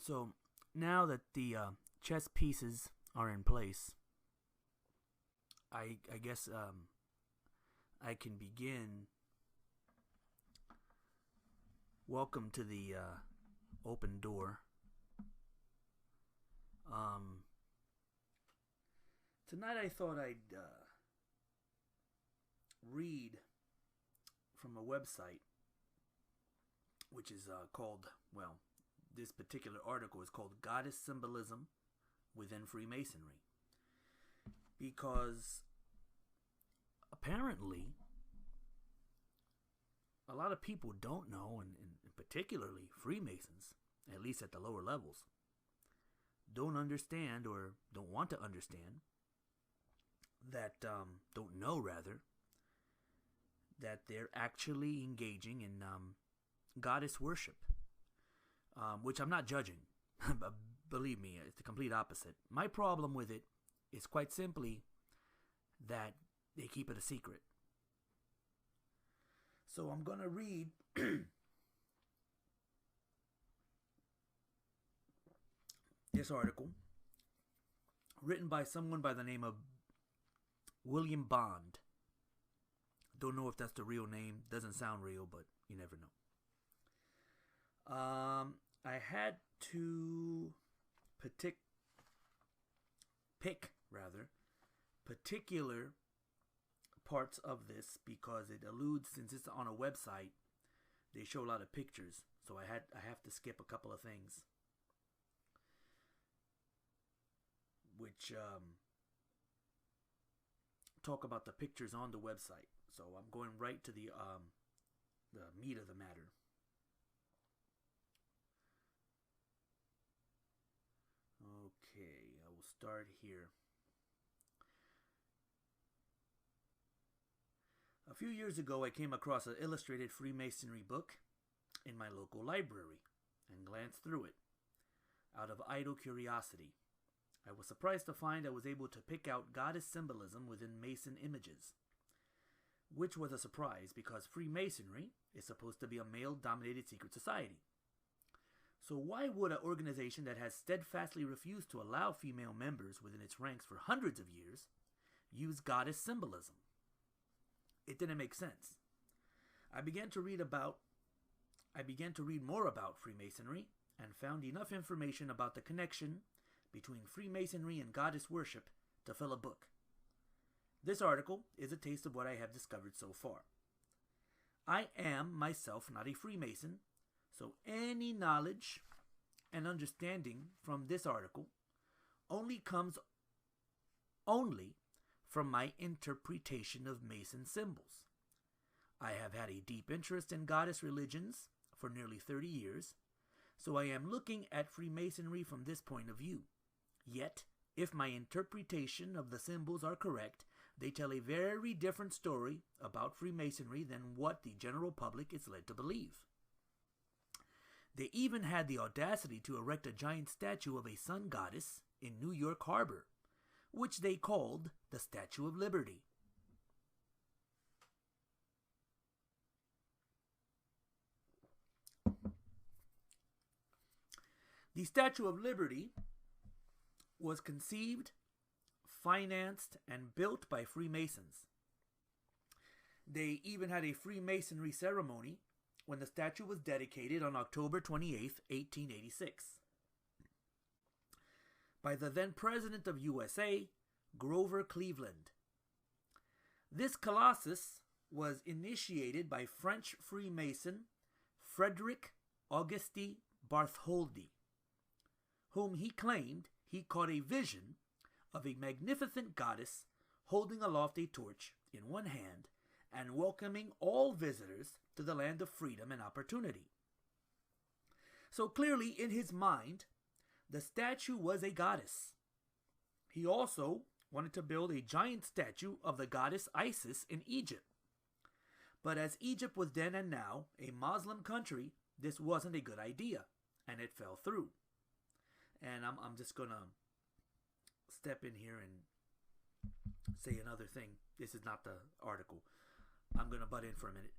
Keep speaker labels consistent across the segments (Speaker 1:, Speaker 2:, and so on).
Speaker 1: So now that the chess pieces are in place, I guess I can begin. Welcome to the open door. Tonight I thought I'd read from a website which is called, well, this particular article is called Goddess Symbolism Within Freemasonry. Because apparently a lot of people don't know, and particularly Freemasons, at least at the lower levels, don't understand or don't want to understand that, don't know rather, that they're actually engaging in goddess worship, which I'm not judging. Believe me, it's the complete opposite. My problem with it is quite simply that they keep it a secret. So I'm going to read this article written by someone by the name of William Bond. Don't know if that's the real name. Doesn't sound real, but you never know. I had to pick particular parts of this because it alludes, since it's on a website, they show a lot of pictures, so I have to skip a couple of things which talk about the pictures on the website. So I'm going right to the meat of the matter. Okay, I will start here. A few years ago, I came across an illustrated Freemasonry book in my local library and glanced through it out of idle curiosity. I was surprised to find I was able to pick out goddess symbolism within Mason images, which was a surprise because Freemasonry is supposed to be a male-dominated secret society. So why would an organization that has steadfastly refused to allow female members within its ranks for hundreds of years use goddess symbolism? It didn't make sense. I began to read more about Freemasonry and found enough information about the connection between Freemasonry and goddess worship to fill a book. This article is a taste of what I have discovered so far. I am myself not a Freemason, so any knowledge and understanding from this article only comes from my interpretation of Mason symbols. I have had a deep interest in goddess religions for nearly 30 years, so I am looking at Freemasonry from this point of view. Yet, if my interpretation of the symbols are correct, they tell a very different story about Freemasonry than what the general public is led to believe. They even had the audacity to erect a giant statue of a sun goddess in New York Harbor, which they called the Statue of Liberty. The Statue of Liberty was conceived, financed, and built by Freemasons. They even had a Freemasonry ceremony when the statue was dedicated on October 28, 1886, by the then President of USA, Grover Cleveland. This colossus was initiated by French Freemason Frederick Auguste Bartholdi, whom he claimed he caught a vision of a magnificent goddess holding aloft a torch in one hand and welcoming all visitors to the land of freedom and opportunity. So clearly, in his mind, the statue was a goddess. He also wanted to build a giant statue of the goddess Isis in Egypt. But as Egypt was then and now a Muslim country, this wasn't a good idea, and it fell through. And I'm just going to step in here and say another thing. This is not the article. I'm going to butt in for a minute.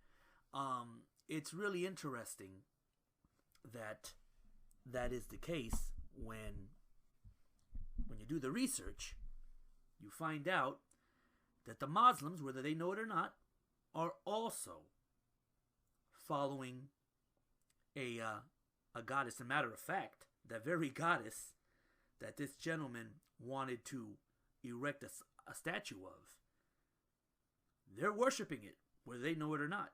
Speaker 1: It's really interesting that that is the case when you do the research, you find out that the Muslims, whether they know it or not, are also following a goddess. As a matter of fact, that very goddess that this gentleman wanted to erect a statue of, they're worshiping it, whether they know it or not.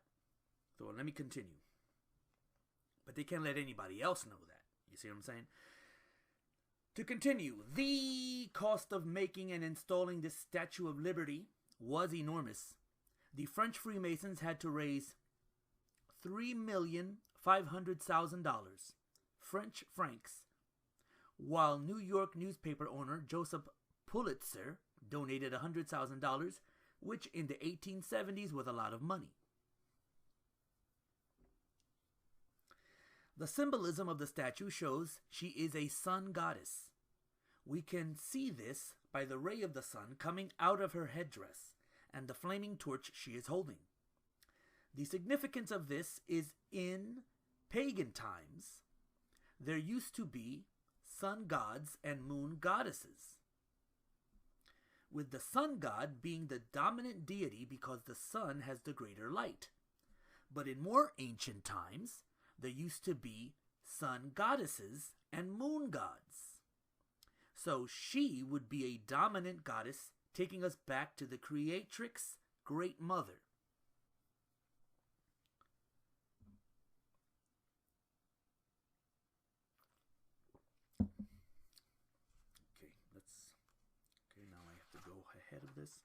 Speaker 1: So let me continue. But they can't let anybody else know that. You see what I'm saying? To continue, the cost of making and installing this Statue of Liberty was enormous. The French Freemasons had to raise $3,500,000 French francs, while New York newspaper owner Joseph Pulitzer donated $100,000, which in the 1870s was a lot of money. The symbolism of the statue shows she is a sun goddess. We can see this by the ray of the sun coming out of her headdress and the flaming torch she is holding. The significance of this is in pagan times, there used to be sun gods and moon goddesses, with the sun god being the dominant deity because the sun has the greater light. But in more ancient times, there used to be sun goddesses and moon gods. So she would be a dominant goddess, taking us back to the creatrix, Great Mother. Okay, now I have to go ahead of this.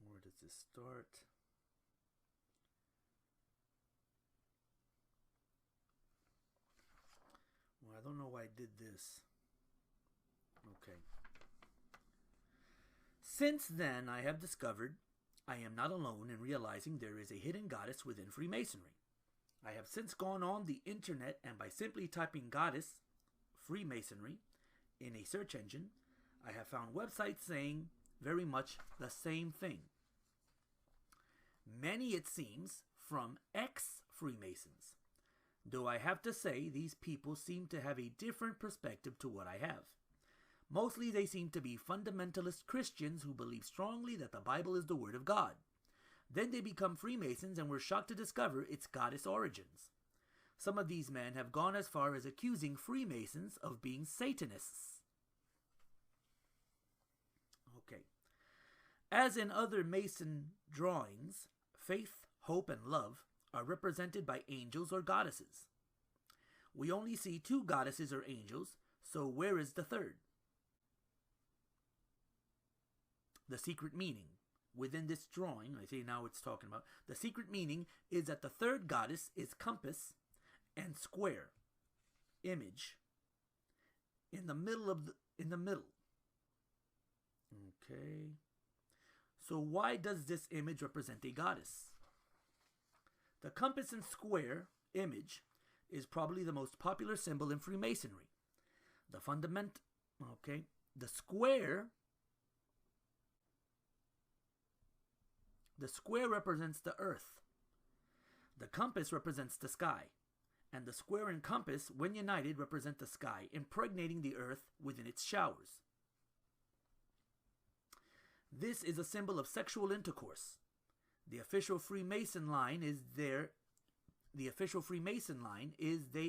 Speaker 1: Where does this start? Well, I don't know why I did this. Okay. Since then, I have discovered I am not alone in realizing there is a hidden goddess within Freemasonry. I have since gone on the internet, and by simply typing goddess Freemasonry in a search engine, I have found websites saying very much the same thing. Many, it seems, from ex-Freemasons. Though I have to say, these people seem to have a different perspective to what I have. Mostly they seem to be fundamentalist Christians who believe strongly that the Bible is the Word of God. Then they become Freemasons and were shocked to discover its goddess origins. Some of these men have gone as far as accusing Freemasons of being Satanists. Okay. As in other Mason drawings, faith, hope, and love are represented by angels or goddesses. We only see 2 goddesses or angels, so where is the third? The secret meaning within this drawing, I say now it's talking about, the secret meaning is that the third goddess is compass and square image in the middle Okay. So why does this image represent a goddess? The compass and square image is probably the most popular symbol in Freemasonry. The square represents the earth. The compass represents the sky. And the square and compass, when united, represent the sky, impregnating the earth within its showers. This is a symbol of sexual intercourse. The official Freemason line is they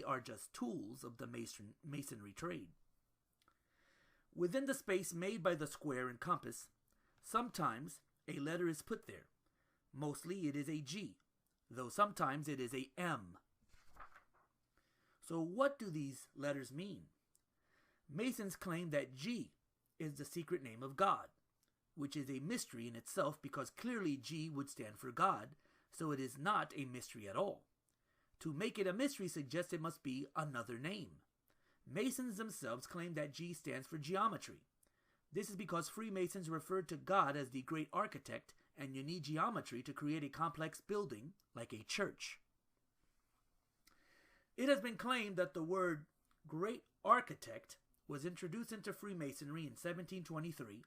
Speaker 1: are just tools of the masonry trade. Within the space made by the square and compass, sometimes a letter is put there. Mostly it is a G, though sometimes it is a M. So what do these letters mean? Masons claim that G is the secret name of God, which is a mystery in itself because clearly G would stand for God, so it is not a mystery at all. To make it a mystery suggests it must be another name. Masons themselves claim that G stands for geometry. This is because Freemasons referred to God as the great architect, and you need geometry to create a complex building like a church. It has been claimed that the word great architect was introduced into Freemasonry in 1723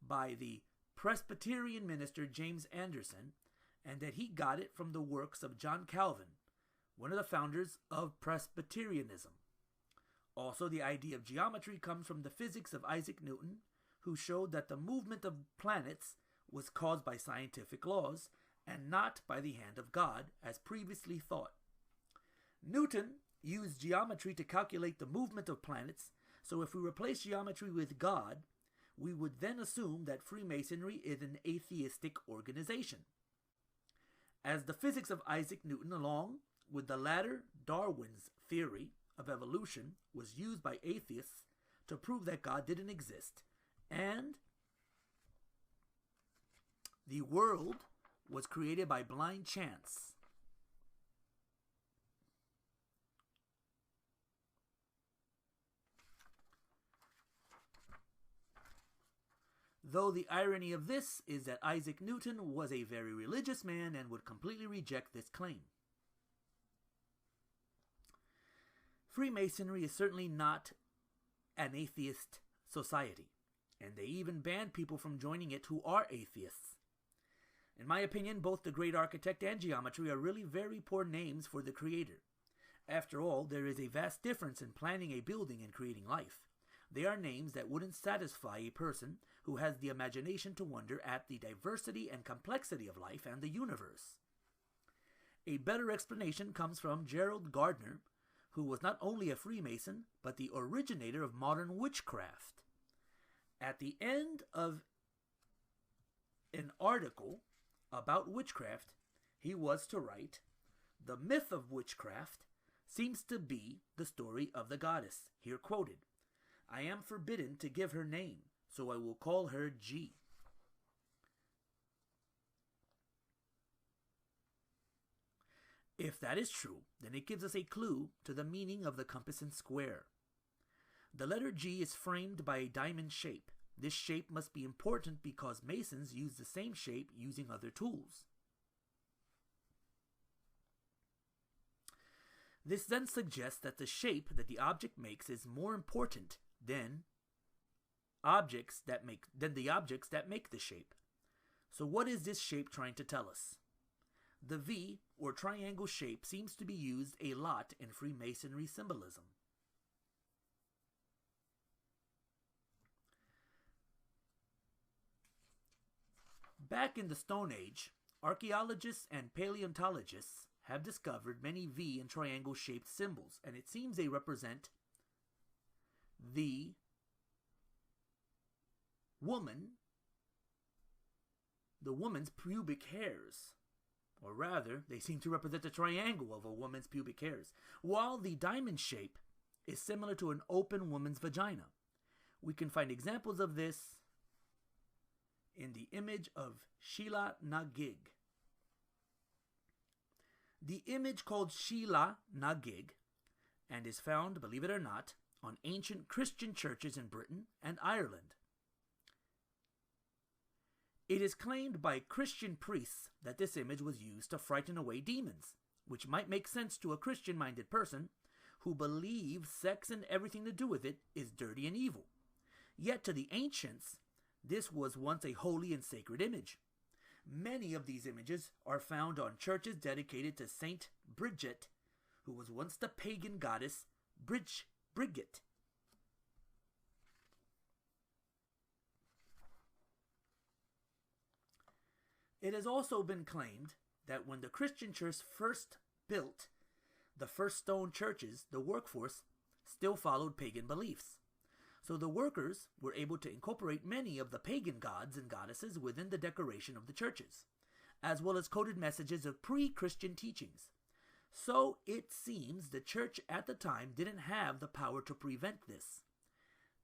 Speaker 1: by the Presbyterian minister James Anderson, and that he got it from the works of John Calvin, one of the founders of Presbyterianism. Also, the idea of geometry comes from the physics of Isaac Newton, who showed that the movement of planets was caused by scientific laws and not by the hand of God, as previously thought. Newton used geometry to calculate the movement of planets, so if we replace geometry with God, we would then assume that Freemasonry is an atheistic organization. As the physics of Isaac Newton, along with the latter Darwin's theory of evolution, was used by atheists to prove that God didn't exist, and the world was created by blind chance. Though the irony of this is that Isaac Newton was a very religious man and would completely reject this claim. Freemasonry is certainly not an atheist society, and they even ban people from joining it who are atheists. In my opinion, both the Great Architect and Geometry are really very poor names for the Creator. After all, there is a vast difference in planning a building and creating life. They are names that wouldn't satisfy a person who has the imagination to wonder at the diversity and complexity of life and the universe. A better explanation comes from Gerald Gardner, who was not only a Freemason, but the originator of modern witchcraft. At the end of an article about witchcraft, he was to write, "The myth of witchcraft seems to be the story of the goddess," here quoted. "I am forbidden to give her name, so I will call her G." If that is true, then it gives us a clue to the meaning of the compass and square. The letter G is framed by a diamond shape. This shape must be important because masons use the same shape using other tools. This then suggests that the shape that the object makes is more important than the objects that make the shape. So what is this shape trying to tell us? The V, or triangle shape, seems to be used a lot in Freemasonry symbolism. Back in the Stone Age, archaeologists and paleontologists have discovered many V and triangle-shaped symbols, and it seems they represent the woman's pubic hairs. Or rather, they seem to represent the triangle of a woman's pubic hairs, while the diamond shape is similar to an open woman's vagina. We can find examples of this in the image of Sheila na gig. The image called Sheila na gig, and is found, believe it or not, on ancient Christian churches in Britain and Ireland. It is claimed by Christian priests that this image was used to frighten away demons, which might make sense to a Christian-minded person who believes sex and everything to do with it is dirty and evil. Yet to the ancients, this was once a holy and sacred image. Many of these images are found on churches dedicated to Saint Bridget, who was once the pagan goddess Brigit. It has also been claimed that when the Christian church first built the first stone churches, the workforce still followed pagan beliefs. So the workers were able to incorporate many of the pagan gods and goddesses within the decoration of the churches, as well as coded messages of pre-Christian teachings. So it seems the church at the time didn't have the power to prevent this.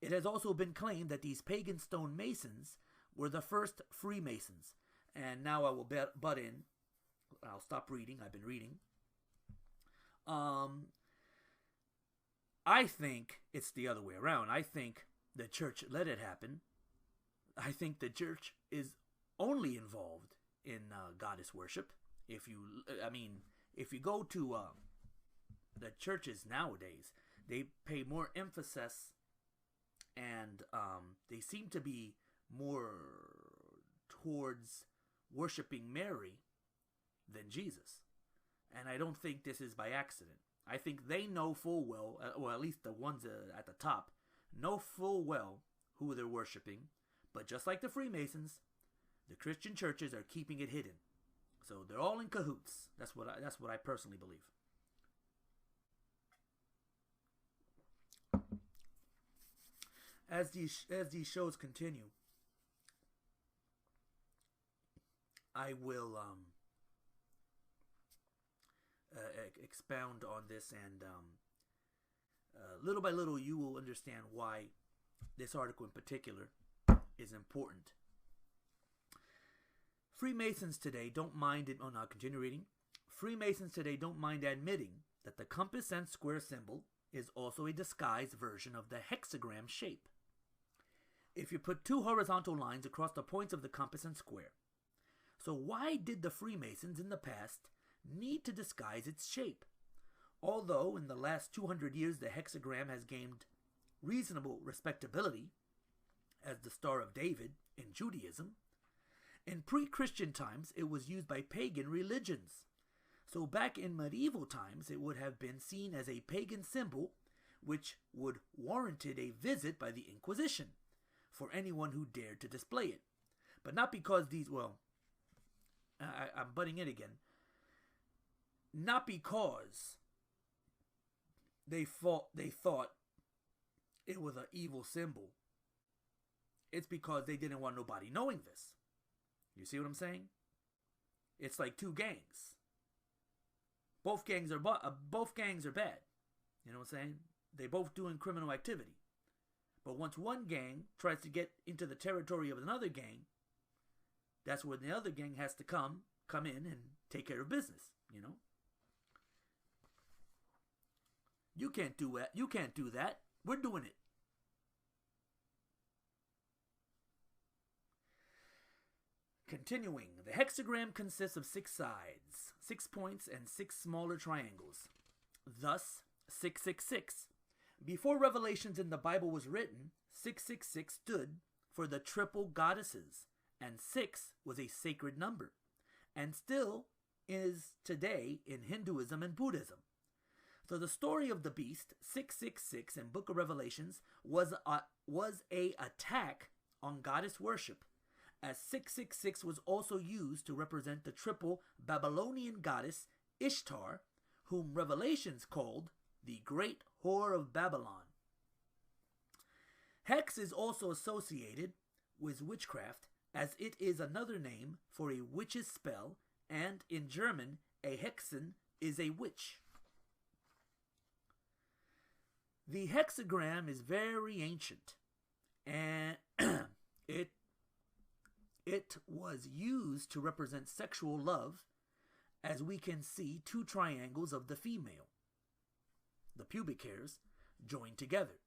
Speaker 1: It has also been claimed that these pagan stone masons were the first Freemasons. And now I will butt in. I'll stop reading. I've been reading. I think it's the other way around. I think the church let it happen. I think the church is only involved in goddess worship. If you go to the churches nowadays, they pay more emphasis, and they seem to be more towards worshiping Mary than Jesus. And I don't think this is by accident. I think they know full well, or at least the ones at the top, know full well who they're worshiping. But just like the Freemasons, the Christian churches are keeping it hidden. So they're all in cahoots. That's what I personally believe. As these shows continue, I will expound on this, and little by little you will understand why this article in particular is important. Freemasons today don't mind it. Oh no, continue reading. Freemasons today don't mind admitting that the compass and square symbol is also a disguised version of the hexagram shape. If you put two horizontal lines across the points of the compass and square. So why did the Freemasons in the past need to disguise its shape? Although in the last 200 years the hexagram has gained reasonable respectability as the Star of David in Judaism, in pre-Christian times it was used by pagan religions. So back in medieval times it would have been seen as a pagan symbol which would warranted a visit by the Inquisition for anyone who dared to display it. But not because these, well, I'm butting in again. Not because they thought it was an evil symbol. It's because they didn't want nobody knowing this. You see what I'm saying? It's like two gangs. Both gangs are bad. You know what I'm saying? They both doing criminal activity. But once one gang tries to get into the territory of another gang, that's when the other gang has to come in and take care of business, you know? You can't do that. You can't do that. We're doing it. Continuing, the hexagram consists of 6 sides, 6 points, and 6 smaller triangles. Thus, 666. Before Revelations in the Bible was written, 666 stood for the triple goddesses, and 6 was a sacred number, and still is today in Hinduism and Buddhism. So the story of the beast, 666 in Book of Revelations, was a attack on goddess worship, as 666 was also used to represent the triple Babylonian goddess Ishtar, whom Revelations called the Great Whore of Babylon. Hex is also associated with witchcraft, as it is another name for a witch's spell, and in German, a Hexen is a witch. The hexagram is very ancient, and it was used to represent sexual love, as we can see 2 triangles of the female, the pubic hairs, joined together.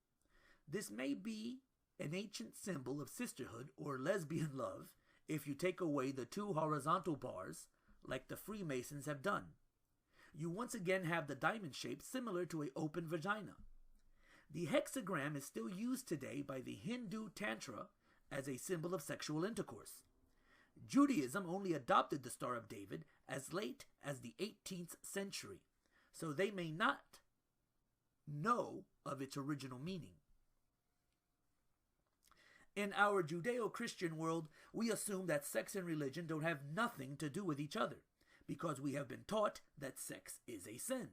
Speaker 1: This may be an ancient symbol of sisterhood or lesbian love if you take away the 2 horizontal bars like the Freemasons have done. You once again have the diamond shape similar to an open vagina. The hexagram is still used today by the Hindu Tantra as a symbol of sexual intercourse. Judaism only adopted the Star of David as late as the 18th century, so they may not know of its original meaning. In our Judeo-Christian world, we assume that sex and religion don't have nothing to do with each other, because we have been taught that sex is a sin.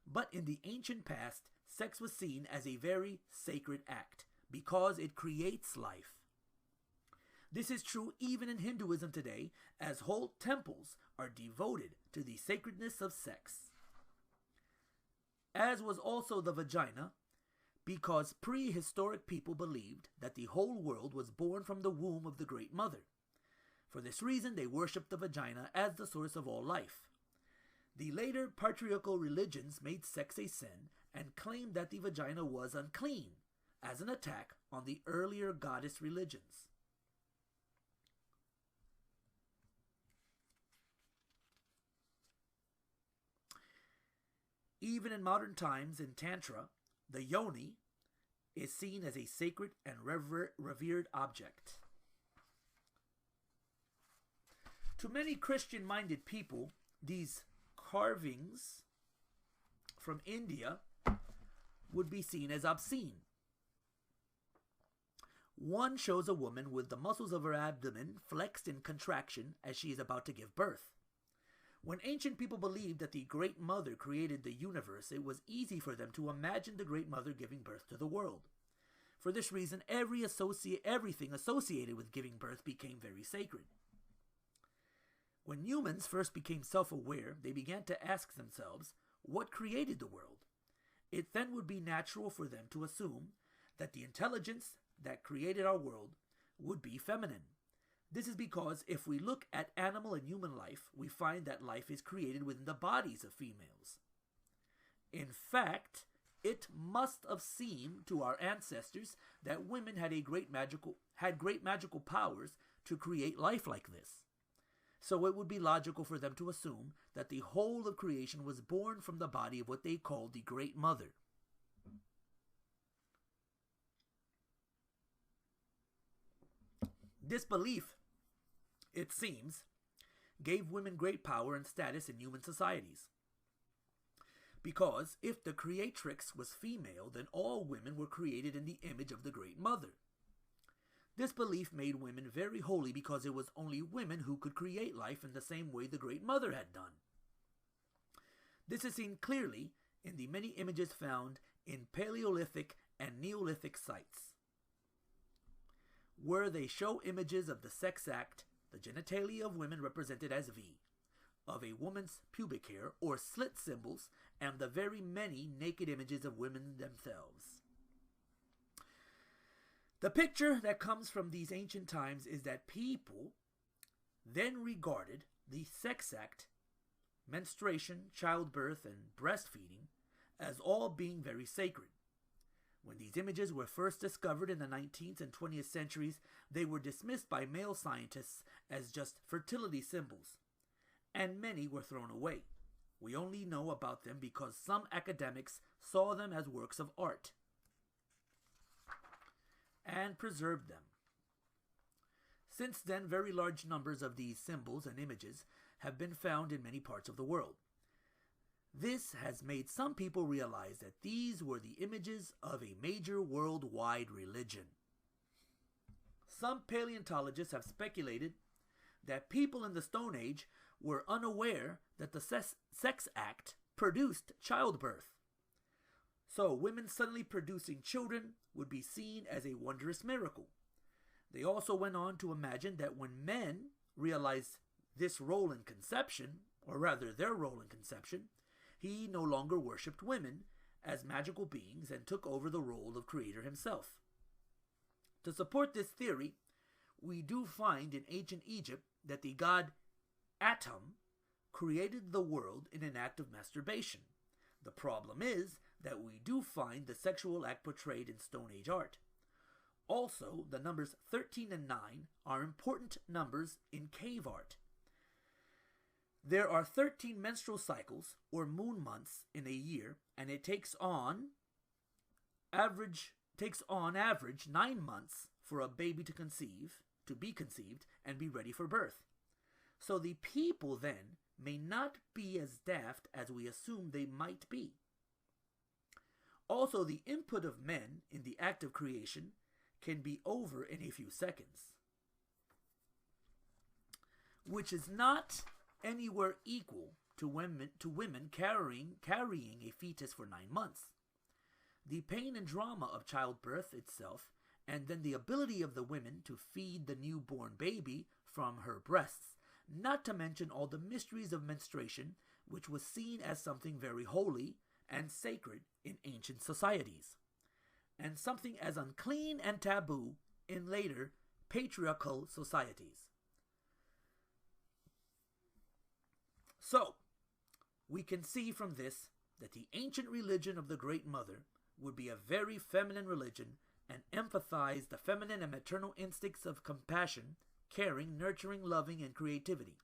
Speaker 1: But in the ancient past, sex was seen as a very sacred act, because it creates life. This is true even in Hinduism today, as whole temples are devoted to the sacredness of sex. As was also the vagina, because prehistoric people believed that the whole world was born from the womb of the Great Mother. For this reason, they worshipped the vagina as the source of all life. The later patriarchal religions made sex a sin and claimed that the vagina was unclean, as an attack on the earlier goddess religions. Even in modern times in Tantra, the yoni is seen as a sacred and revered object. To many Christian-minded people, these carvings from India would be seen as obscene. One shows a woman with the muscles of her abdomen flexed in contraction as she is about to give birth. When ancient people believed that the Great Mother created the universe, it was easy for them to imagine the Great Mother giving birth to the world. For this reason, everything associated with giving birth became very sacred. When humans first became self-aware, they began to ask themselves, what created the world? It then would be natural for them to assume that the intelligence that created our world would be feminine. This is because if we look at animal and human life, we find that life is created within the bodies of females. In fact, it must have seemed to our ancestors that women had great magical powers to create life like this. So it would be logical for them to assume that the whole of creation was born from the body of what they called the Great Mother. This belief, it seems, gave women great power and status in human societies. Because if the creatrix was female, then all women were created in the image of the Great Mother. This belief made women very holy because it was only women who could create life in the same way the Great Mother had done. This is seen clearly in the many images found in Paleolithic and Neolithic sites, where they show images of the sex act, the genitalia of women represented as V, of a woman's pubic hair or slit symbols, and the very many naked images of women themselves. The picture that comes from these ancient times is that people then regarded the sex act, menstruation, childbirth, and breastfeeding as all being very sacred. When these images were first discovered in the 19th and 20th centuries, they were dismissed by male scientists as just fertility symbols, and many were thrown away. We only know about them because some academics saw them as works of art and preserved them. Since then, very large numbers of these symbols and images have been found in many parts of the world. This has made some people realize that these were the images of a major worldwide religion. Some paleontologists have speculated that people in the Stone Age were unaware that the sex act produced childbirth. So women suddenly producing children would be seen as a wondrous miracle. They also went on to imagine that when men realized this role in conception, or rather their role in conception, he no longer worshipped women as magical beings and took over the role of creator himself. To support this theory, we do find in ancient Egypt that the god Atum created the world in an act of masturbation. The problem is that we do find the sexual act portrayed in Stone Age art. Also, the numbers 13 and 9 are important numbers in cave art. There are 13 menstrual cycles, or moon months, in a year, and it takes on average 9 months for a baby to be conceived, and be ready for birth. So the people then may not be as daft as we assume they might be. Also, the input of men in the act of creation can be over in a few seconds, which is not anywhere equal to women carrying a fetus for 9 months. The pain and drama of childbirth itself, and then the ability of the women to feed the newborn baby from her breasts, not to mention all the mysteries of menstruation, which was seen as something very holy and sacred in ancient societies, and something as unclean and taboo in later patriarchal societies. So, we can see from this that the ancient religion of the Great Mother would be a very feminine religion and emphasize the feminine and maternal instincts of compassion, caring, nurturing, loving, and creativity.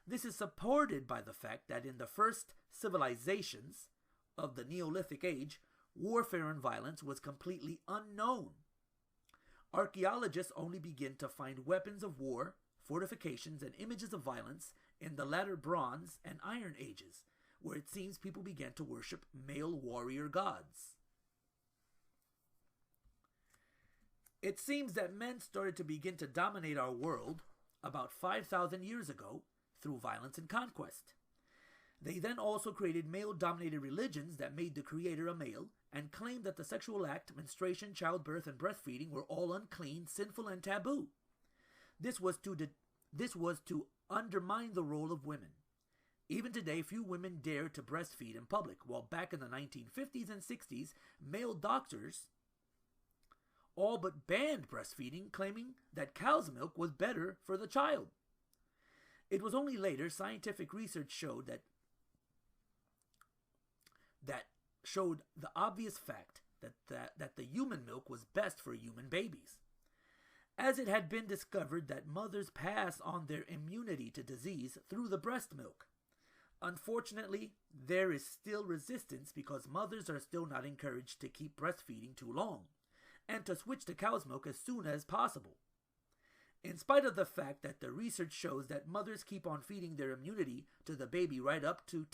Speaker 1: This is supported by the fact that in the first civilizations of the Neolithic age, warfare and violence was completely unknown. Archaeologists only begin to find weapons of war, fortifications, and images of violence in the latter Bronze and Iron Ages, where it seems people began to worship male warrior gods. It seems that men started to begin to dominate our world about 5,000 years ago through violence and conquest. They then also created male-dominated religions that made the creator a male and claimed that the sexual act, menstruation, childbirth, and breastfeeding were all unclean, sinful, and taboo. This was to undermine the role of women. Even today, few women dare to breastfeed in public, while back in the 1950s and 60s, male doctors all but banned breastfeeding, claiming that cow's milk was better for the child. It was only later scientific research showed that showed the obvious fact that the human milk was best for human babies, as it had been discovered that mothers pass on their immunity to disease through the breast milk. Unfortunately, there is still resistance because mothers are still not encouraged to keep breastfeeding too long and to switch to cow's milk as soon as possible. In spite of the fact that the research shows that mothers keep on feeding their immunity to the baby right up to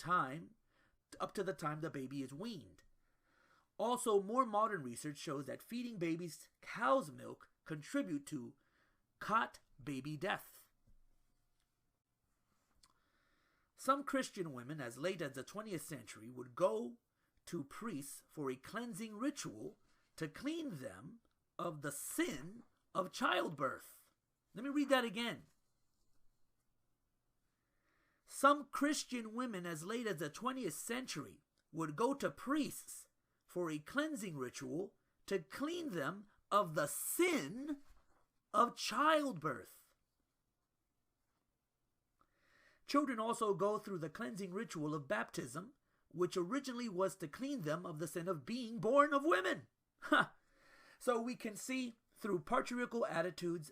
Speaker 1: the time the baby is weaned. Also, more modern research shows that feeding babies cow's milk contribute to cot baby death. Some Christian women, as late as the 20th century, would go to priests for a cleansing ritual to clean them of the sin of childbirth. Let me read that again. Some Christian women, as late as the 20th century, would go to priests for a cleansing ritual to clean them of the sin of childbirth. Children also go through the cleansing ritual of baptism, which originally was to clean them of the sin of being born of women. So we can see through patriarchal attitudes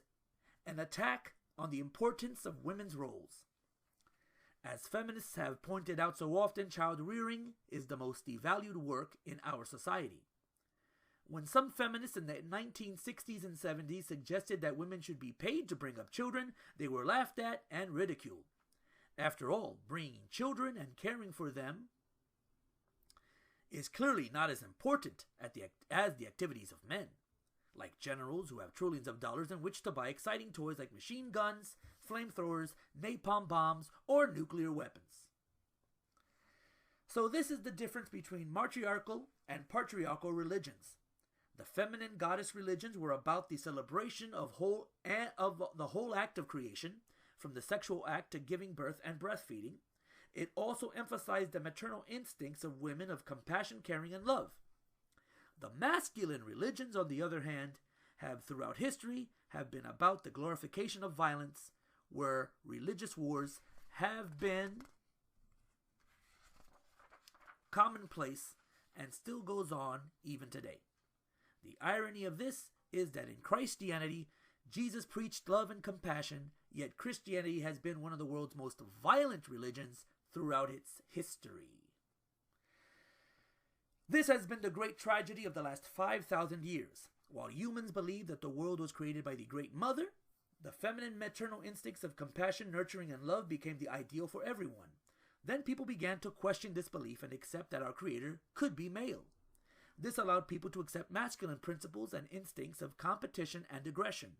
Speaker 1: an attack on the importance of women's roles. As feminists have pointed out so often, child rearing is the most devalued work in our society. When some feminists in the 1960s and 70s suggested that women should be paid to bring up children, they were laughed at and ridiculed. After all, bringing children and caring for them is clearly not as important as the activities of men, like generals who have trillions of dollars in which to buy exciting toys like machine guns, flamethrowers, napalm bombs, or nuclear weapons. So this is the difference between matriarchal and patriarchal religions. The feminine goddess religions were about the celebration of the whole act of creation, from the sexual act to giving birth and breastfeeding. It also emphasized the maternal instincts of women of compassion, caring, and love. The masculine religions, on the other hand, have throughout history been about the glorification of violence, where religious wars have been commonplace and still goes on even today. The irony of this is that in Christianity, Jesus preached love and compassion, yet Christianity has been one of the world's most violent religions throughout its history. This has been the great tragedy of the last 5,000 years. While humans believe that the world was created by the Great Mother, the feminine maternal instincts of compassion, nurturing, and love became the ideal for everyone. Then people began to question this belief and accept that our Creator could be male. This allowed people to accept masculine principles and instincts of competition and aggression.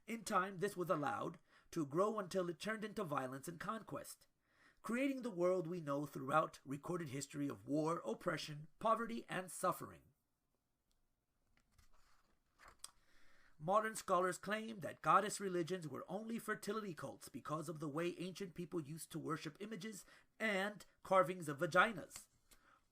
Speaker 1: In time, this was allowed to grow until it turned into violence and conquest, creating the world we know throughout recorded history of war, oppression, poverty, and suffering. Modern scholars claim that goddess religions were only fertility cults because of the way ancient people used to worship images and carvings of vaginas.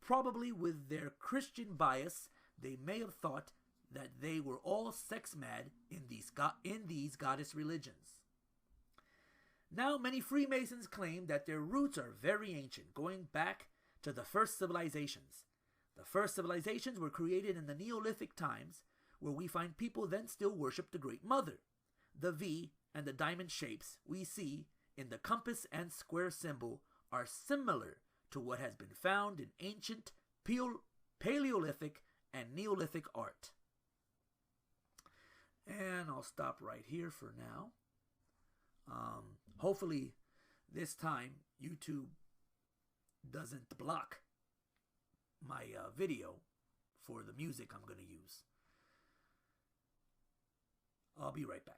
Speaker 1: Probably with their Christian bias, they may have thought that they were all sex mad in these goddess religions. Now, many Freemasons claim that their roots are very ancient, going back to the first civilizations. The first civilizations were created in the Neolithic times, where we find people then still worship the Great Mother. The V and the diamond shapes we see in the compass and square symbol are similar to what has been found in ancient Paleolithic and Neolithic art. And I'll stop right here for now. Hopefully This time, YouTube doesn't block my video for the music I'm going to use. I'll be right back.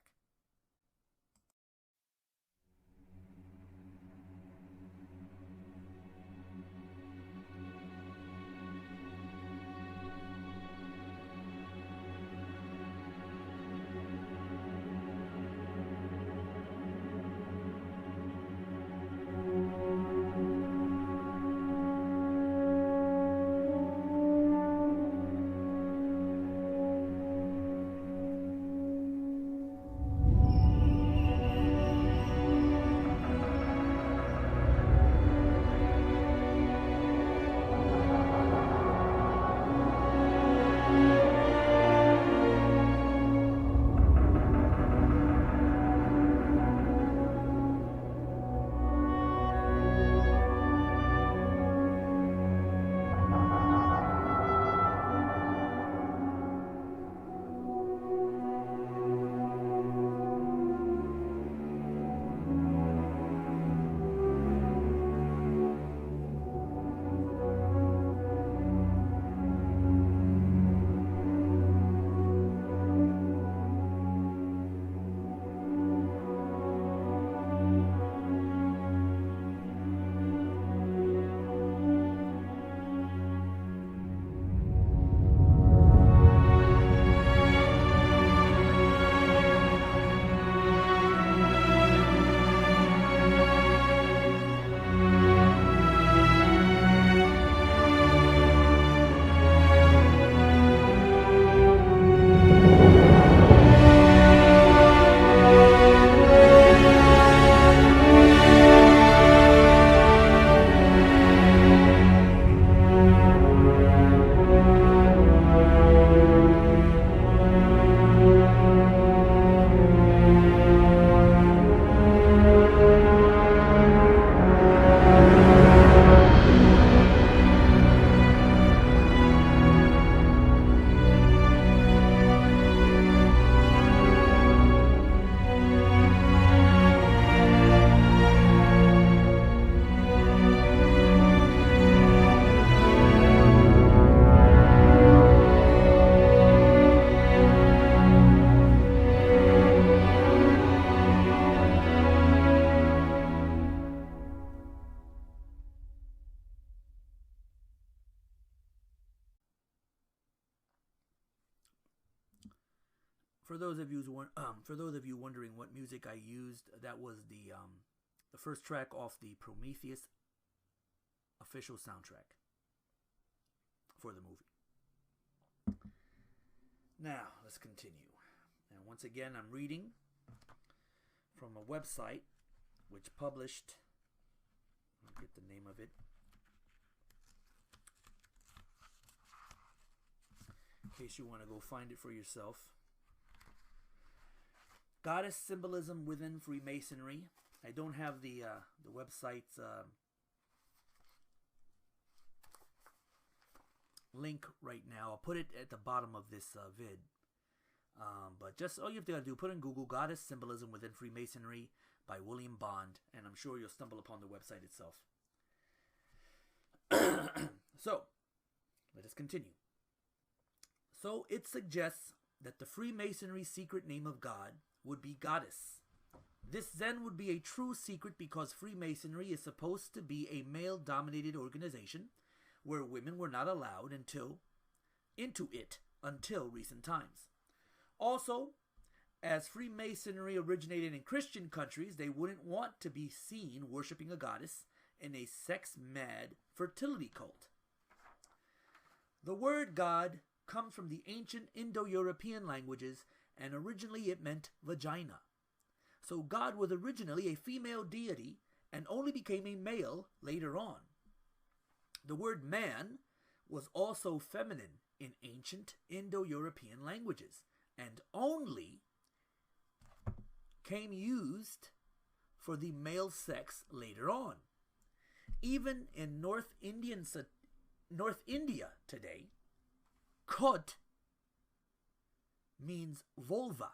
Speaker 1: For those of you wondering what music I used, that was the first track off the Prometheus official soundtrack for the movie. Now, let's continue. And once again, I'm reading from a website which published, I'll get the name of it, in case you want to go find it for yourself. Goddess Symbolism Within Freemasonry. I don't have the website's link right now. I'll put it at the bottom of this vid. But just all you have to do, put in Google Goddess Symbolism Within Freemasonry by William Bond, and I'm sure you'll stumble upon the website itself. So, let us continue. So, it suggests that the Freemasonry secret name of God would be Goddess. This then would be a true secret because Freemasonry is supposed to be a male-dominated organization where women were not allowed into it until recent times. Also, as Freemasonry originated in Christian countries, they wouldn't want to be seen worshiping a goddess in a sex-mad fertility cult. The word God comes from the ancient Indo-European languages, and originally it meant vagina. So God was originally a female deity and only became a male later on. The word man was also feminine in ancient Indo-European languages and only came used for the male sex later on. Even in North India today, Kot means vulva,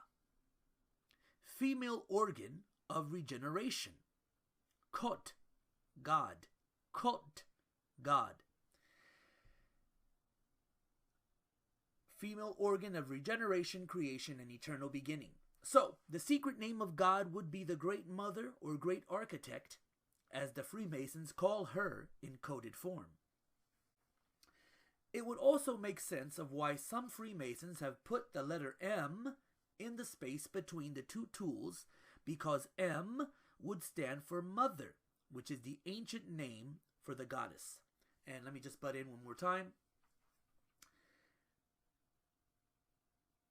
Speaker 1: female organ of regeneration. Kot, God. Kot, God. Female organ of regeneration, creation, and eternal beginning. So, the secret name of God would be the Great Mother or Great Architect, as the Freemasons call her in coded form. It would also make sense of why some Freemasons have put the letter M in the space between the two tools, because M would stand for Mother, which is the ancient name for the goddess. And let me just butt in one more time.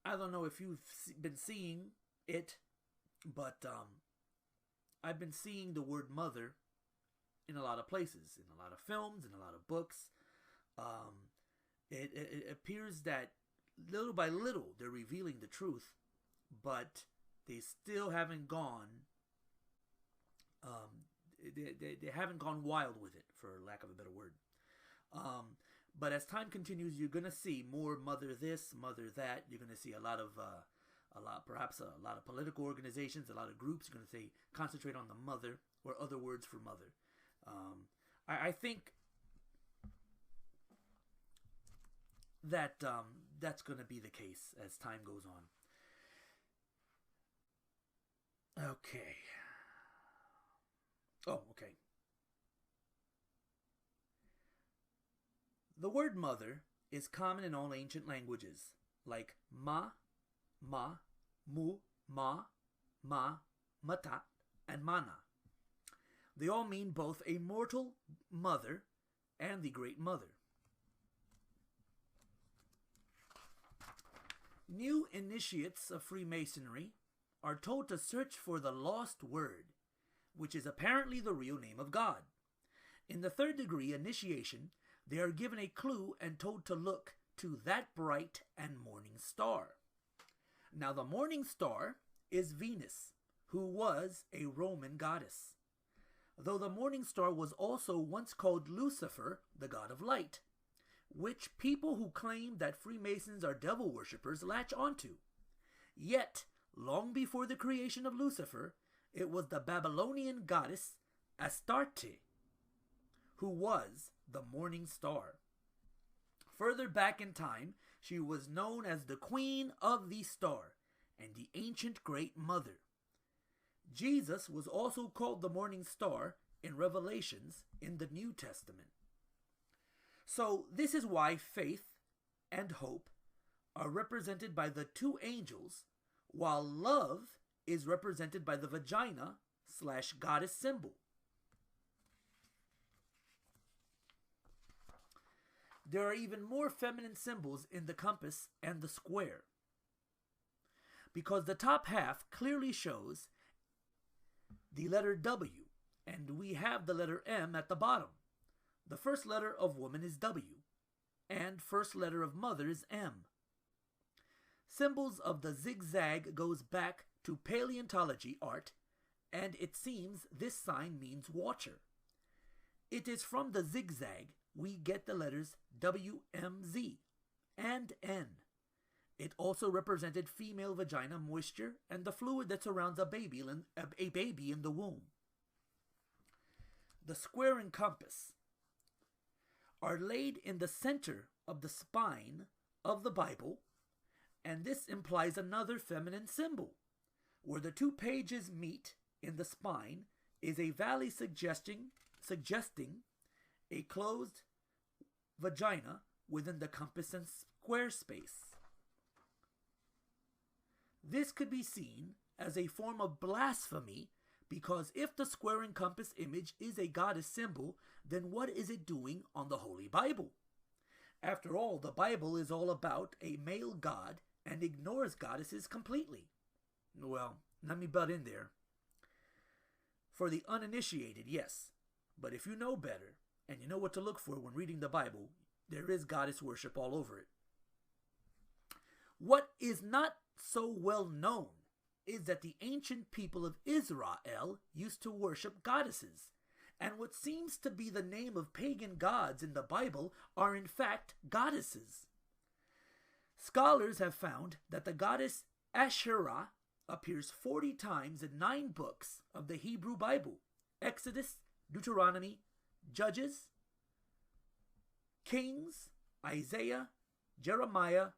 Speaker 1: I don't know if you've been seeing it, but I've been seeing the word mother in a lot of places, in a lot of films, in a lot of books. It appears that little by little they're revealing the truth, but they still haven't gone. They haven't gone wild with it, for lack of a better word. But as time continues, you're gonna see more mother this, mother that. You're gonna see perhaps a lot of political organizations, a lot of groups. You're gonna say concentrate on the mother or other words for mother. I think that that's gonna be the case as time goes on. Okay. Oh, okay. The word mother is common in all ancient languages, like ma, mu, ma, mata, and mana. They all mean both a mortal mother and the Great Mother. New initiates of Freemasonry are told to search for the lost word, which is apparently the real name of God. In the third degree initiation, they are given a clue and told to look to that bright and morning star. Now the morning star is Venus, who was a Roman goddess, though the morning star was also once called Lucifer, the god of light, which people who claim that Freemasons are devil worshippers latch onto. Yet, long before the creation of Lucifer, it was the Babylonian goddess Astarte who was the morning star. Further back in time, she was known as the Queen of the Star and the ancient Great Mother. Jesus was also called the morning star in Revelations in the New Testament. So this is why faith and hope are represented by the two angels, while love is represented by the vagina/goddess symbol. There are even more feminine symbols in the compass and the square, because the top half clearly shows the letter W, and we have the letter M at the bottom. The first letter of woman is W, and first letter of mother is M. Symbols of the zigzag goes back to paleontology art, and it seems this sign means watcher. It is from the zigzag we get the letters WMZ and N. It also represented female vagina moisture and the fluid that surrounds a baby in the womb. The square and compass are laid in the center of the spine of the Bible, and this implies another feminine symbol. Where the two pages meet in the spine is a valley suggesting a closed vagina within the compass and square space. This could be seen as a form of blasphemy, because if the square and compass image is a goddess symbol, then what is it doing on the Holy Bible? After all, the Bible is all about a male god and ignores goddesses completely. Well, let me butt in there. For the uninitiated, yes. But if you know better, and you know what to look for when reading the Bible, there is goddess worship all over it. What is not so well known is that the ancient people of Israel used to worship goddesses, and what seems to be the name of pagan gods in the Bible are in fact goddesses. Scholars have found that the goddess Asherah appears 40 times in 9 books of the Hebrew Bible, Exodus, Deuteronomy, Judges, Kings, Isaiah, Jeremiah,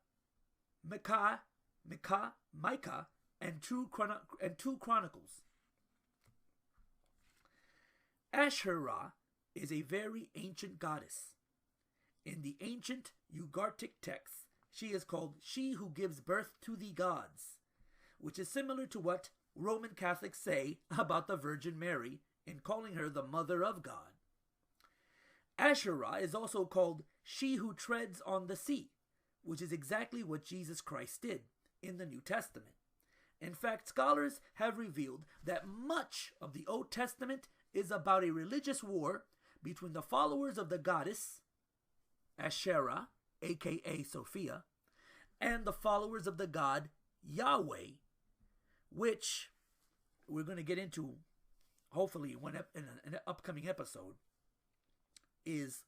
Speaker 1: Micah, and two Chronicles. Asherah is a very ancient goddess. In the ancient Ugaritic texts, she is called she who gives birth to the gods, which is similar to what Roman Catholics say about the Virgin Mary in calling her the Mother of God. Asherah is also called she who treads on the sea, which is exactly what Jesus Christ did in the New Testament. In fact, scholars have revealed that much of the Old Testament is about a religious war between the followers of the goddess Asherah, aka Sophia, and the followers of the god Yahweh, which we're going to get into hopefully in an upcoming episode, is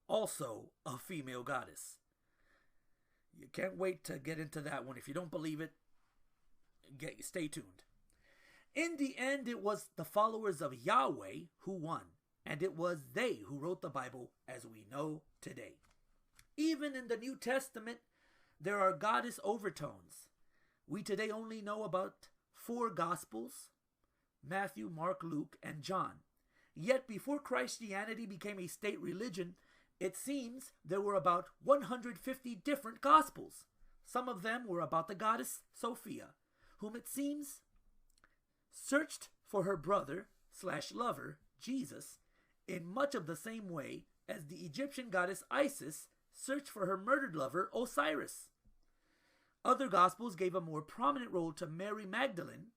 Speaker 1: also a female goddess. You can't wait to get into that one. If you don't believe it, stay tuned. In the end, it was the followers of Yahweh who won, and it was they who wrote the Bible as we know today. Even in the New Testament, there are goddess overtones. We today only know about 4 Gospels: Matthew, Mark, Luke, and John. Yet before Christianity became a state religion, it seems there were about 150 different Gospels. Some of them were about the goddess Sophia, whom it seems searched for her brother/lover, Jesus, in much of the same way as the Egyptian goddess Isis searched for her murdered lover Osiris. Other Gospels gave a more prominent role to Mary Magdalene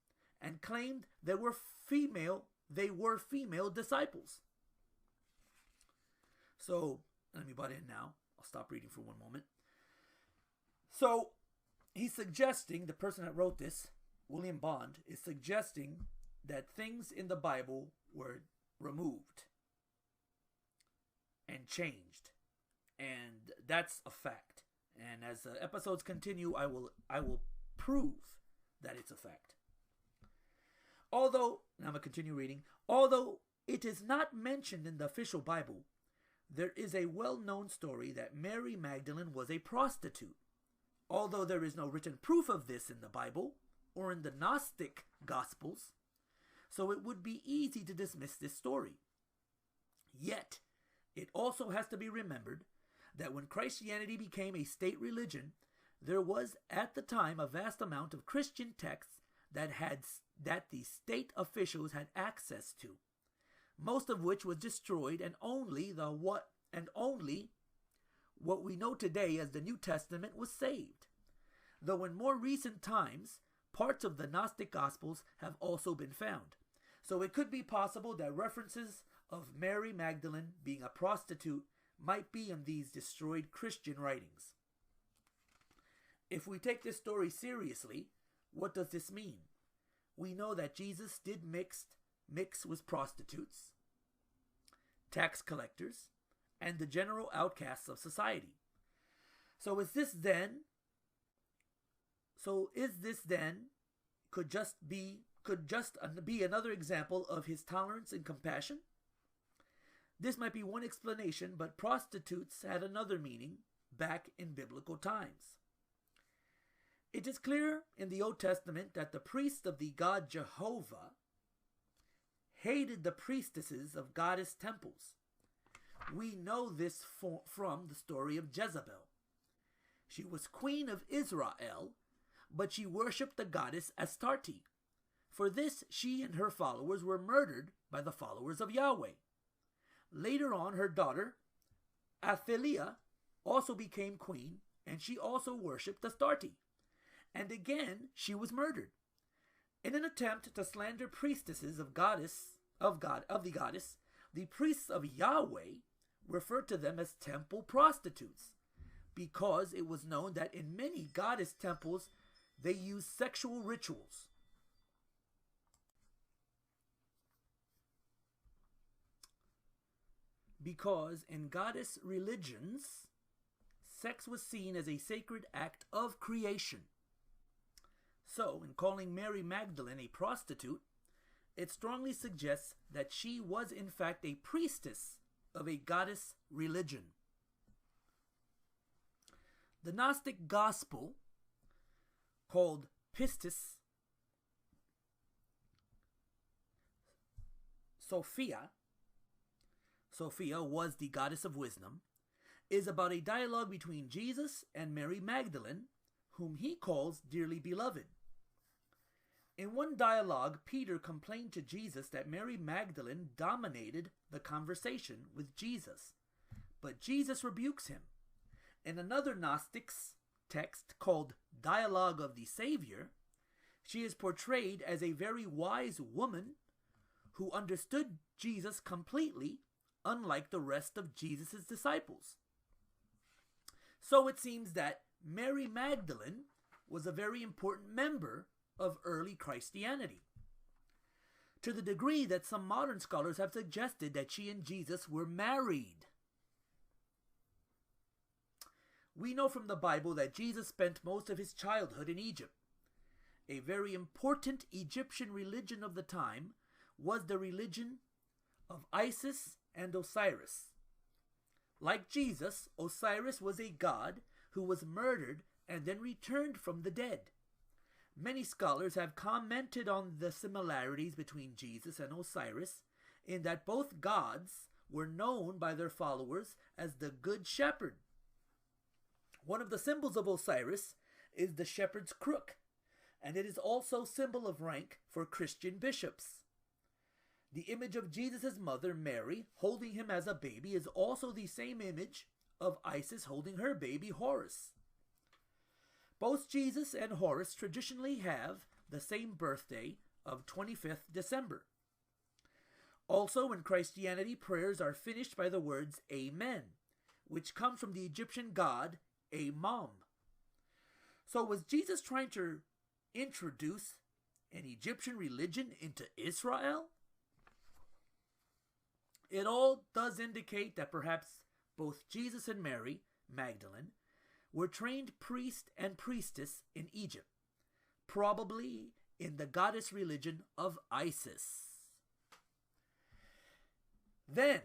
Speaker 1: and claimed they were female disciples. So, let me butt in now. I'll stop reading for one moment. So, he's suggesting, the person that wrote this, William Bond, is suggesting that things in the Bible were removed and changed. And that's a fact. And as the episodes continue, I will prove that it's a fact. Although, now I'm going to continue reading, although it is not mentioned in the official Bible, there is a well-known story that Mary Magdalene was a prostitute. Although there is no written proof of this in the Bible or in the Gnostic Gospels, so it would be easy to dismiss this story. Yet, it also has to be remembered that when Christianity became a state religion, there was at the time a vast amount of Christian texts that the state officials had access to, most of which was destroyed, and only what we know today as the New Testament was saved. Though in more recent times, parts of the Gnostic Gospels have also been found. So it could be possible that references of Mary Magdalene being a prostitute might be in these destroyed Christian writings. If we take this story seriously, what does this mean? We know that Jesus did mix with prostitutes, tax collectors, and the general outcasts of society. So is this then could just be another example of his tolerance and compassion? This might be one explanation, but prostitutes had another meaning back in biblical times. It is clear in the Old Testament that the priests of the god Jehovah hated the priestesses of goddess temples. We know this from the story of Jezebel. She was queen of Israel, but she worshipped the goddess Astarte. For this, she and her followers were murdered by the followers of Yahweh. Later on, her daughter, Athaliah, also became queen, and she also worshipped Astarte. And again, she was murdered. In an attempt to slander priestesses of the goddess, the priests of Yahweh referred to them as temple prostitutes, because it was known that in many goddess temples they used sexual rituals. Because in goddess religions, sex was seen as a sacred act of creation. So, in calling Mary Magdalene a prostitute, it strongly suggests that she was in fact a priestess of a goddess religion. The Gnostic gospel, called Pistis Sophia was the goddess of wisdom, is about a dialogue between Jesus and Mary Magdalene, whom he calls dearly beloved. In one dialogue, Peter complained to Jesus that Mary Magdalene dominated the conversation with Jesus, but Jesus rebukes him. In another Gnostic's text called Dialogue of the Savior, she is portrayed as a very wise woman who understood Jesus completely, unlike the rest of Jesus' disciples. So it seems that Mary Magdalene was a very important member of early Christianity, to the degree that some modern scholars have suggested that she and Jesus were married. We know from the Bible that Jesus spent most of his childhood in Egypt. A very important Egyptian religion of the time was the religion of Isis and Osiris. Like Jesus, Osiris was a god who was murdered and then returned from the dead. Many scholars have commented on the similarities between Jesus and Osiris in that both gods were known by their followers as the Good Shepherd. One of the symbols of Osiris is the shepherd's crook, and it is also symbol of rank for Christian bishops. The image of Jesus' mother, Mary, holding him as a baby is also the same image of Isis holding her baby, Horus. Both Jesus and Horus traditionally have the same birthday of 25th December. Also, in Christianity, prayers are finished by the words Amen, which comes from the Egyptian god Amon. So was Jesus trying to introduce an Egyptian religion into Israel? It all does indicate that perhaps both Jesus and Mary Magdalene were trained priest and priestess in Egypt, probably in the goddess religion of Isis. Then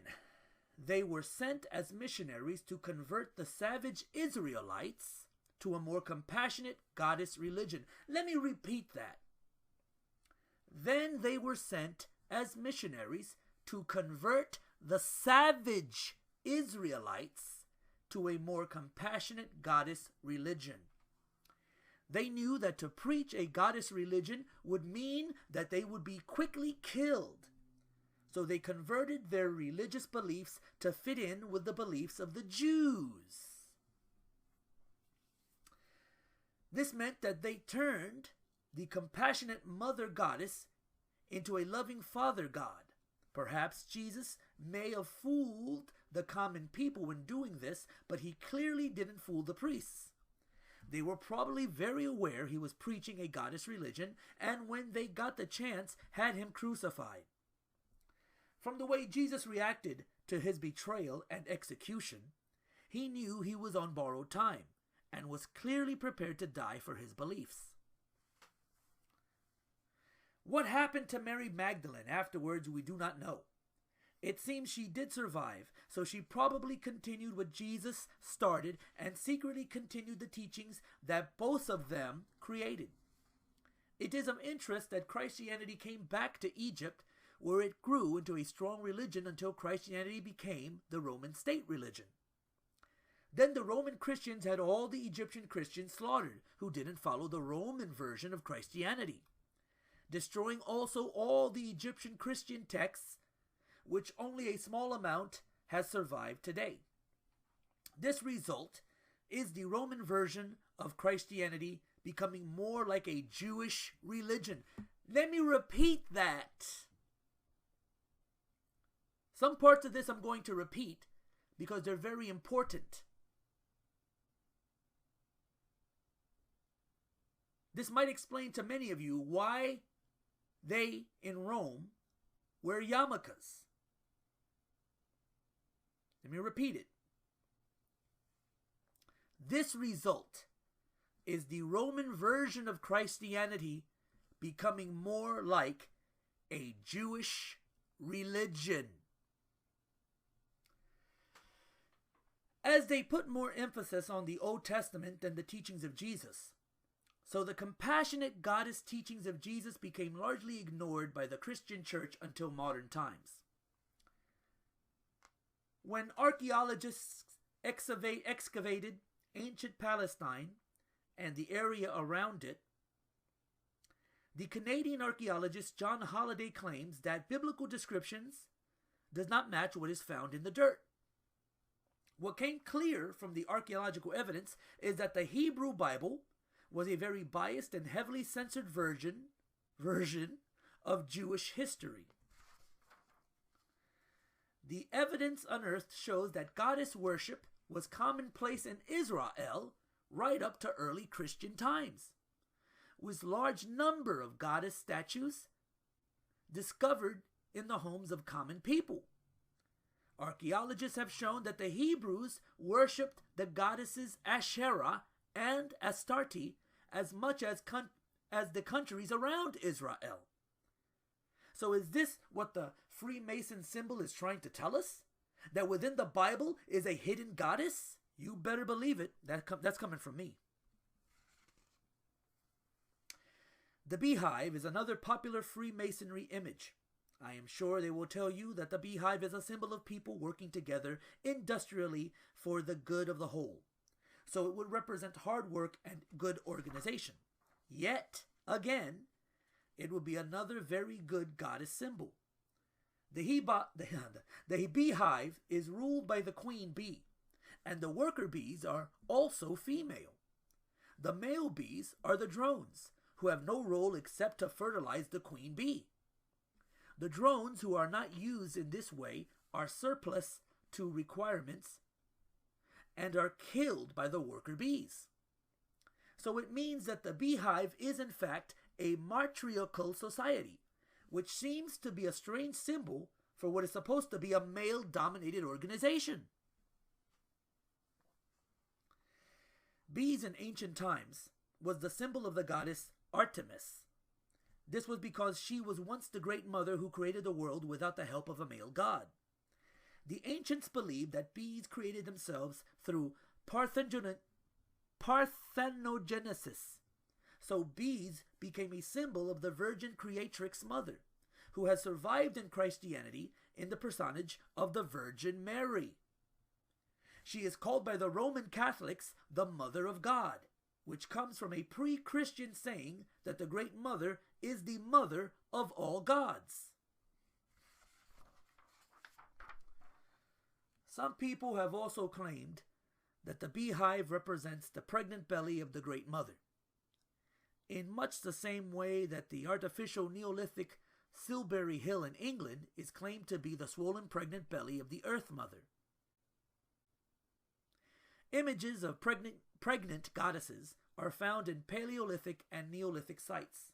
Speaker 1: they were sent as missionaries to convert the savage Israelites to a more compassionate goddess religion. Let me repeat that. Then they were sent as missionaries to convert the savage Israelites to a more compassionate goddess religion. They knew that to preach a goddess religion would mean that they would be quickly killed. So they converted their religious beliefs to fit in with the beliefs of the Jews. This meant that they turned the compassionate mother goddess into a loving father god. Perhaps Jesus may have fooled the common people when doing this, but he clearly didn't fool the priests. They were probably very aware he was preaching a goddess religion, and when they got the chance, had him crucified. From the way Jesus reacted to his betrayal and execution, he knew he was on borrowed time and was clearly prepared to die for his beliefs. What happened to Mary Magdalene afterwards we do not know. It seems she did survive, so she probably continued what Jesus started and secretly continued the teachings that both of them created. It is of interest that Christianity came back to Egypt, where it grew into a strong religion until Christianity became the Roman state religion. Then the Roman Christians had all the Egyptian Christians slaughtered who didn't follow the Roman version of Christianity, destroying also all the Egyptian Christian texts, which only a small amount has survived today. This result is the Roman version of Christianity becoming more like a Jewish religion. Let me repeat that. Some parts of this I'm going to repeat because they're very important. This might explain to many of you why they in Rome wear yarmulkes. Let me repeat it. This result is the Roman version of Christianity becoming more like a Jewish religion. As they put more emphasis on the Old Testament than the teachings of Jesus, so the compassionate goddess teachings of Jesus became largely ignored by the Christian church until modern times. When archaeologists excavated ancient Palestine and the area around it, the Canadian archaeologist John Holliday claims that biblical descriptions does not match what is found in the dirt. What came clear from the archaeological evidence is that the Hebrew Bible was a very biased and heavily censored version of Jewish history. The evidence unearthed shows that goddess worship was commonplace in Israel right up to early Christian times, with large number of goddess statues discovered in the homes of common people. Archaeologists have shown that the Hebrews worshipped the goddesses Asherah and Astarte as much as the countries around Israel. So is this what the Freemason symbol is trying to tell us? That within the Bible is a hidden goddess? You better believe it. That's coming from me. The beehive is another popular Freemasonry image. I am sure they will tell you that the beehive is a symbol of people working together industrially for the good of the whole. So it would represent hard work and good organization. Yet, again, it would be another very good goddess symbol. The beehive is ruled by the queen bee, and the worker bees are also female. The male bees are the drones, who have no role except to fertilize the queen bee. The drones who are not used in this way are surplus to requirements and are killed by the worker bees. So it means that the beehive is in fact a matriarchal society, which seems to be a strange symbol for what is supposed to be a male-dominated organization. Bees in ancient times was the symbol of the goddess Artemis. This was because she was once the great mother who created the world without the help of a male god. The ancients believed that bees created themselves through parthenogenesis. So bees became a symbol of the Virgin Creatrix Mother, who has survived in Christianity in the personage of the Virgin Mary. She is called by the Roman Catholics the Mother of God, which comes from a pre-Christian saying that the Great Mother is the mother of all gods. Some people have also claimed that the beehive represents the pregnant belly of the Great Mother, in much the same way that the artificial Neolithic Silbury Hill in England is claimed to be the swollen pregnant belly of the Earth Mother. Images of pregnant goddesses are found in Paleolithic and Neolithic sites.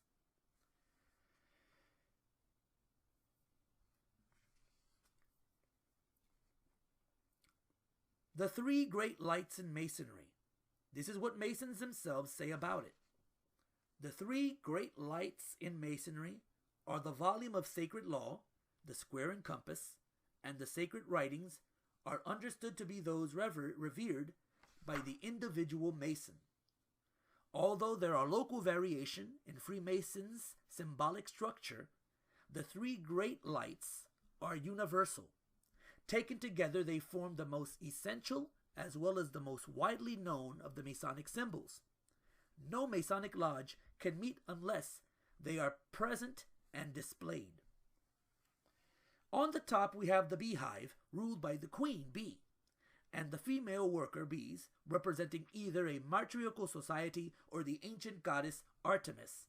Speaker 1: The three great lights in Masonry. This is what Masons themselves say about it. The three great lights in Masonry are the volume of sacred law, the square and compass, and the sacred writings are understood to be those revered by the individual Mason. Although there are local variation in Freemasons' symbolic structure, the three great lights are universal. Taken together, they form the most essential as well as the most widely known of the Masonic symbols. No Masonic lodge can meet unless they are present and displayed. On the top, we have the beehive, ruled by the queen bee, and the female worker bees, representing either a matriarchal society or the ancient goddess Artemis,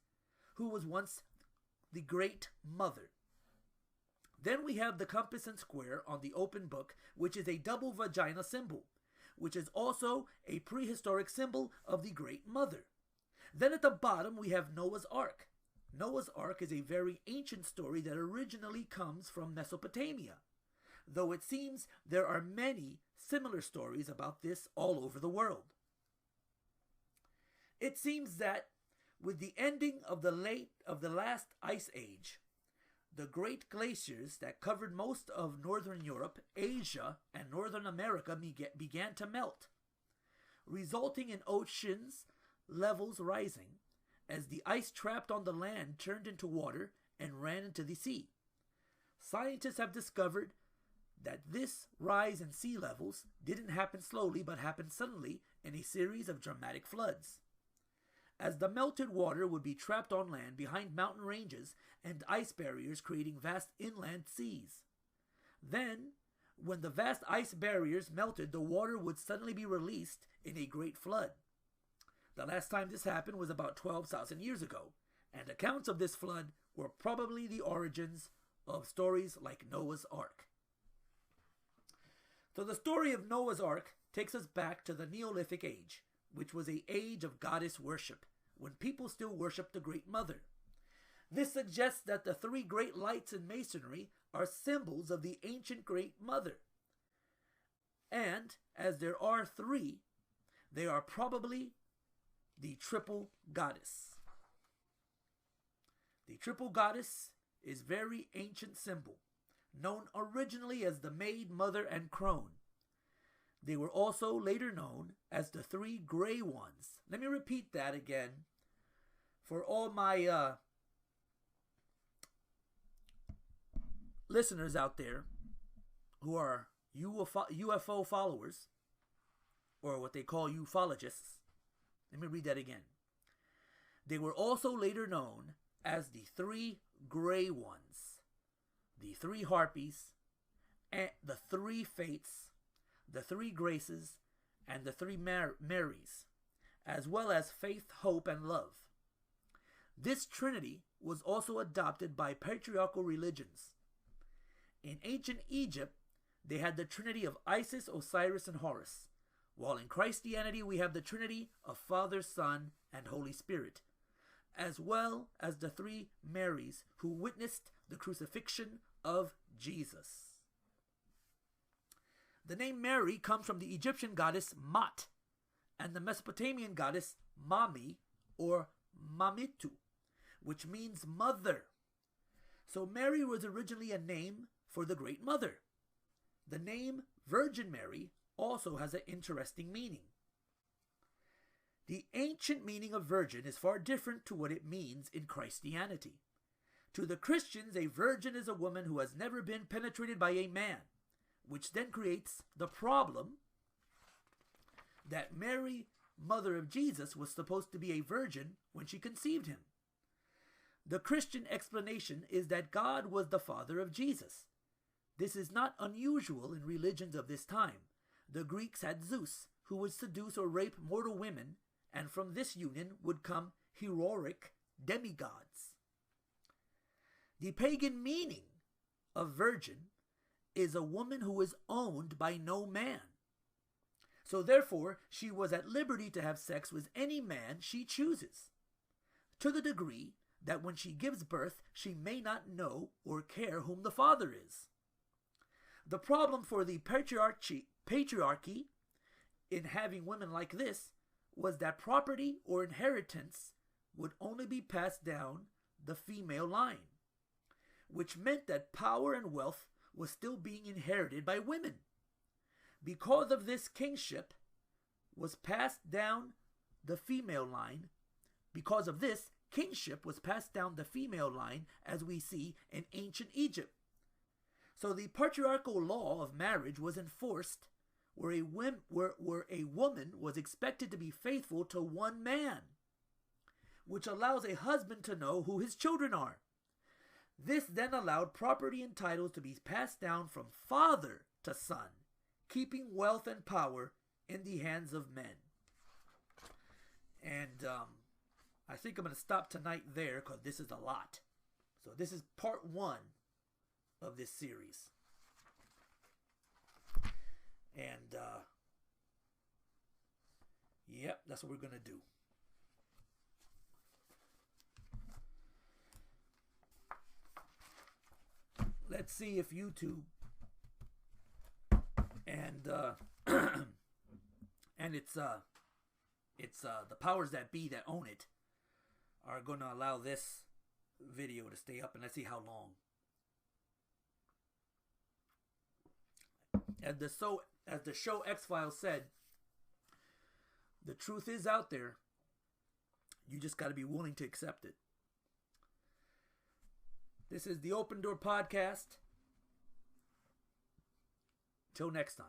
Speaker 1: who was once the Great Mother. Then we have the compass and square on the open book, which is a double vagina symbol, which is also a prehistoric symbol of the Great Mother. Then at the bottom we have Noah's Ark. Noah's Ark is a very ancient story that originally comes from Mesopotamia, though it seems there are many similar stories about this all over the world. It seems that with the ending of the last ice age, the great glaciers that covered most of northern Europe, Asia, and Northern America began to melt, resulting in oceans levels rising as the ice trapped on the land turned into water and ran into the sea. Scientists have discovered that this rise in sea levels didn't happen slowly but happened suddenly in a series of dramatic floods. As the melted water would be trapped on land behind mountain ranges and ice barriers, creating vast inland seas. Then, when the vast ice barriers melted, the water would suddenly be released in a great flood. The last time this happened was about 12,000 years ago, and accounts of this flood were probably the origins of stories like Noah's Ark. So the story of Noah's Ark takes us back to the Neolithic Age, which was an age of goddess worship, when people still worshipped the Great Mother. This suggests that the three great lights in Masonry are symbols of the ancient Great Mother. And, as there are three, they are probably the triple goddess. The triple goddess is a very ancient symbol, known originally as the Maid, Mother, and Crone. They were also later known as the three gray ones. Let me repeat that again for all my listeners out there who are UFO followers, or what they call ufologists. Let me read that again. They were also later known as the three gray ones, the three harpies, and the three fates, the three graces, and the three Marys, as well as faith, hope, and love. This trinity was also adopted by patriarchal religions. In ancient Egypt, they had the trinity of Isis, Osiris, and Horus, while in Christianity we have the trinity of Father, Son, and Holy Spirit, as well as the three Marys who witnessed the crucifixion of Jesus. The name Mary comes from the Egyptian goddess Mat and the Mesopotamian goddess Mami or Mamitu, which means mother. So Mary was originally a name for the Great Mother. The name Virgin Mary also has an interesting meaning. The ancient meaning of virgin is far different to what it means in Christianity. To the Christians, a virgin is a woman who has never been penetrated by a man, which then creates the problem that Mary, mother of Jesus, was supposed to be a virgin when she conceived him. The Christian explanation is that God was the father of Jesus. This is not unusual in religions of this time. The Greeks had Zeus, who would seduce or rape mortal women, and from this union would come heroic demigods. The pagan meaning of virgin is a woman who is owned by no man. So therefore, she was at liberty to have sex with any man she chooses, to the degree that when she gives birth, she may not know or care whom the father is. The problem for the patriarchy in having women like this was that property or inheritance would only be passed down the female line, which meant that power and wealth was still being inherited by women. Because of this, kingship was passed down the female line. Because of this, kingship was passed down the female line, as we see in ancient Egypt. So the patriarchal law of marriage was enforced where a woman was expected to be faithful to one man, which allows a husband to know who his children are. This then allowed property and titles to be passed down from father to son, keeping wealth and power in the hands of men. And I think I'm going to stop tonight there because this is a lot. So this is part 1 of this series. And yep, that's what we're going to do. Let's see if YouTube and and it's the powers that be that own it are going to allow this video to stay up, and let's see how long. As the show X-Files said, the truth is out there. You just got to be willing to accept it. This is the Open Door Podcast. Till next time.